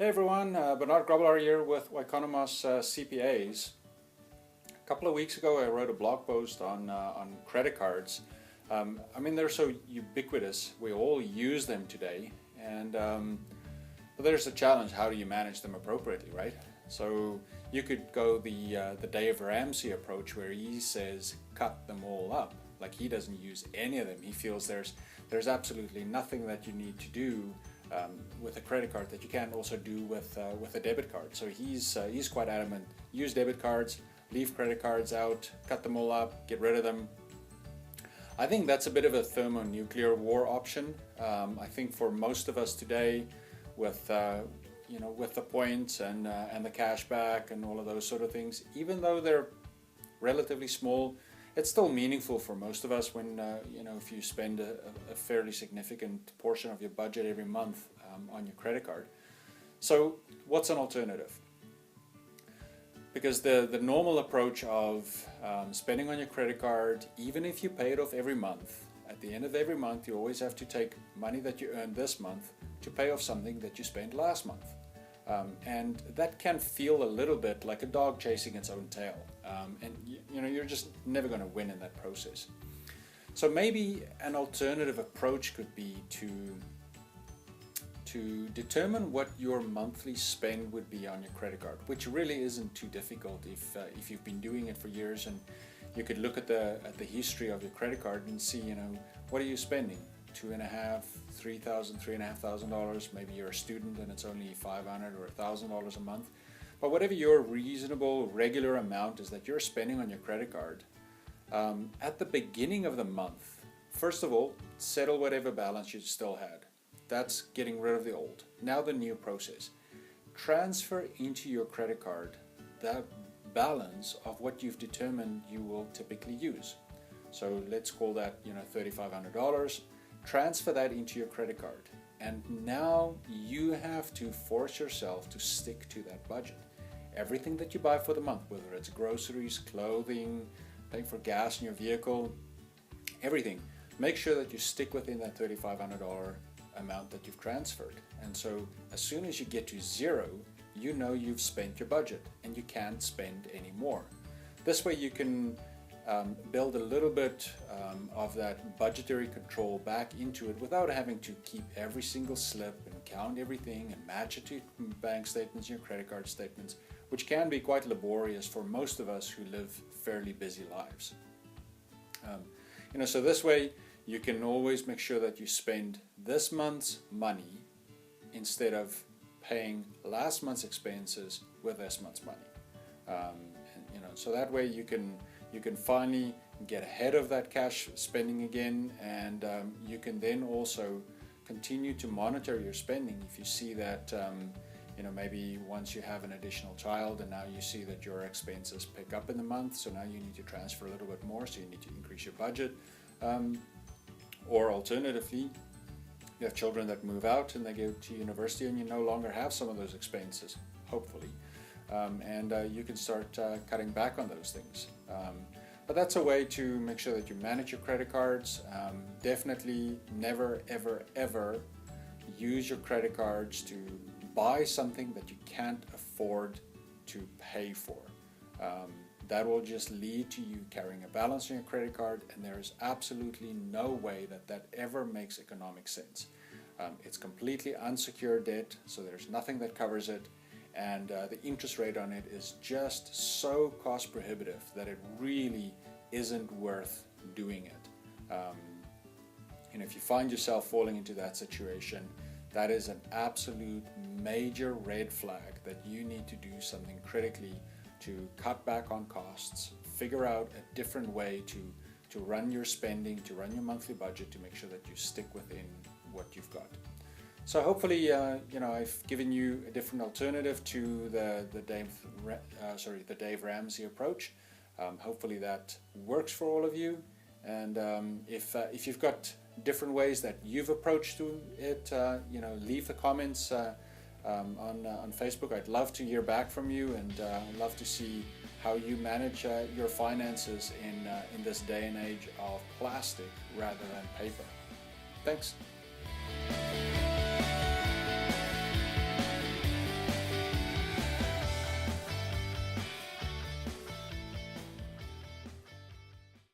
Hey everyone, Bernard Grobelaar here with Oikonomos CPAs. A couple of weeks ago I wrote a blog post on credit cards. They're so ubiquitous, we all use them today, and but there's a challenge: how do you manage them appropriately, right? So you could go the Dave Ramsey approach, where he says cut them all up. Like, he doesn't use any of them. He feels there's absolutely nothing that you need to do with a credit card that you can't also do with a debit card. So he's quite adamant: use debit cards, leave credit cards out, cut them all up, get rid of them. I think that's a bit of a thermonuclear war option. I think for most of us today, with with the points and the cash back and all of those sort of things, even though they're relatively small, it's still meaningful for most of us when if you spend a fairly significant portion of your budget every month on your credit card. So what's an alternative? Because the normal approach of spending on your credit card, even if you pay it off every month, at the end of every month you always have to take money that you earned this month to pay off something that you spent last month. And that can feel a little bit like a dog chasing its own tail, and you're just never going to win in that process. So maybe an alternative approach could be to determine what your monthly spend would be on your credit card, which really isn't too difficult if you've been doing it for years, and you could look at the history of your credit card and see, what are you spending? $2,500, $3,000, $3,500. Maybe you're a student and it's only $500 or $1,000 a month. But whatever your reasonable, regular amount is that you're spending on your credit card, at the beginning of the month, first of all, settle whatever balance you still had. That's getting rid of the old. Now the new process: transfer into your credit card that balance of what you've determined you will typically use. So let's call that $3,500. Transfer that into your credit card, and now you have to force yourself to stick to that budget. Everything that you buy for the month, whether it's groceries, clothing, paying for gas in your vehicle, everything, make sure that you stick within that $3,500 amount that you've transferred. And so as soon as you get to zero, you've spent your budget and you can't spend any more. This way you can build a little bit of that budgetary control back into it without having to keep every single slip and count everything and match it to bank statements and your credit card statements, which can be quite laborious for most of us who live fairly busy lives. So this way you can always make sure that you spend this month's money instead of paying last month's expenses with this month's money. So that way you can finally get ahead of that cash spending again, and you can then also continue to monitor your spending. If you see that maybe once you have an additional child and now you see that your expenses pick up in the month, so now you need to transfer a little bit more, so you need to increase your budget. Or alternatively, you have children that move out and they go to university and you no longer have some of those expenses, hopefully. And you can start cutting back on those things. But that's a way to make sure that you manage your credit cards. Definitely never, ever, ever use your credit cards to buy something that you can't afford to pay for. That will just lead to you carrying a balance on your credit card, and there is absolutely no way that ever makes economic sense. It's completely unsecured debt, so there's nothing that covers it. And the interest rate on it is just so cost prohibitive that it really isn't worth doing it. If you find yourself falling into that situation, that is an absolute major red flag that you need to do something critically to cut back on costs, figure out a different way to run your spending, to run your monthly budget, to make sure that you stick within what you've got. So hopefully, I've given you a different alternative to the Dave Ramsey approach. Hopefully that works for all of you. And if you've got different ways that you've approached it, leave the comments on Facebook. I'd love to hear back from you, and I'd love to see how you manage your finances in this day and age of plastic rather than paper. Thanks.